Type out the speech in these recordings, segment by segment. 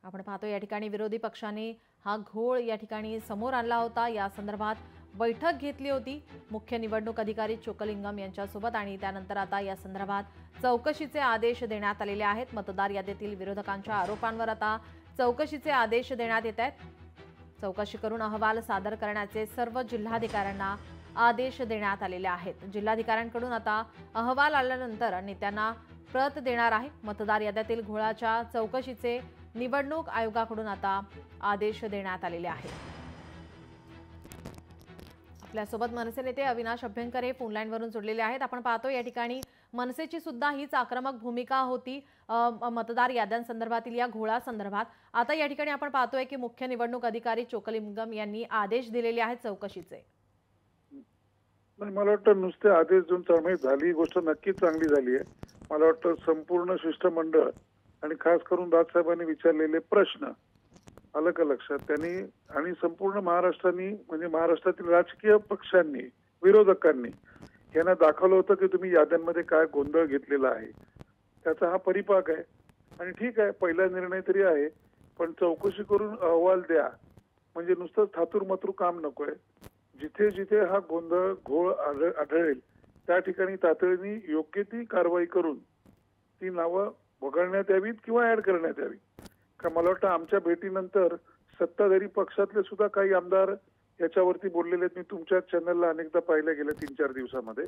आपण पाहतो या ठिकाणी विरोधी पक्षाने हा घोळ या ठिकाणी समोर आणला होता। या संदर्भात बैठक घेतली होती मुख्य निवडणूक अधिकारी चोक्कलिंगम यांच्यासोबत आणि त्यानंतर आता या संदर्भात चौकशीचे आदेश देण्यात आलेले आहेत। मतदार यादीतील विरोधकांच्या आरोपांवर आता चौकशीचे आदेश देण्यात येत आहेत। चौकशी करून अहवाल सादर करण्याचे सर्व जिल्हाधिकाऱ्यांना आदेश देण्यात आलेले आहेत। जिल्हाधिकाऱ्यांकडून आता अहवाल आल्यानंतर नेत्यांना प्रत देणार आहे। मतदार यादीतील घोळाच्या चौकशीचे निवडणूक आयोगाकडून आता आदेश देण्यात आलेले आहेत। आपल्यासोबत मनसे नेते अविनाश अभ्यंकर हे फोन लाईनवरून जोडलेले आहेत। आपण पाहतो या ठिकाणी मनसेची सुद्धा हीच आक्रमक भूमिका होती मतदार याद्यांसंदर्भातील या घोळासंदर्भात। आता या ठिकाणी आपण पाहतोय की मुख्य निवडणूक अधिकारी चोक्कलिंगम यांनी आदेश दिलेले आहेत चौकशीचे। मला वाटतं नुसते आदेश देऊन चांगली झाली गोष्ट नक्कीच चांगली झाली आहे। मला वाटतं संपूर्ण शिष्टमंडळ आणि खास करून राजसाहेबांनी विचारलेले प्रश्न आलं का लक्षात त्यांनी आणि संपूर्ण महाराष्ट्राने म्हणजे महाराष्ट्रातील राजकीय पक्षांनी विरोधकांनी यांना दाखवलं होतं की तुम्ही याद्यांमध्ये काय गोंधळ घेतलेला आहे। त्याचा हा परिपाक आहे आणि ठीक आहे पहिला निर्णय तरी आहे, पण चौकशी करून अहवाल द्या म्हणजे नुसतं थातूरमातूर काम नकोय। जिथे जिथे हा गोंधळ घोळ आढळेल त्या ठिकाणी तातडीने योग्य ती कारवाई करून ती नावं वगळण्यात यावीत किंवा ऍड करण्यात यावी। का मला वाटतं आमच्या भेटीनंतर सत्ताधारी पक्षातले सुद्धा काही आमदार याच्यावरती बोललेले आहेत। मी तुमच्या चॅनलला अनेकदा पाहिल्या गेल्या 3-4 दिवसामध्ये।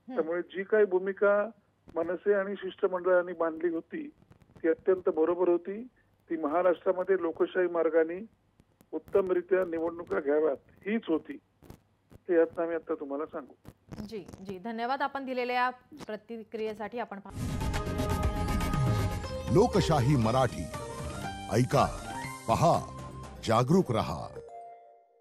त्यामुळे जी काही भूमिका मनसे आणि शिष्टमंडळाने मांडली होती ती अत्यंत बरोबर होती। ती महाराष्ट्रामध्ये लोकशाही मार्गाने उत्तमरित्या निवडणुका घ्याव्यात हीच होती। ते यात आम्ही आता तुम्हाला सांगू। जी जी धन्यवाद आपण दिलेल्या प्रतिक्रियेसाठी। आपण लोकशाही मराठी ऐका, पहा, जागरूक रहा।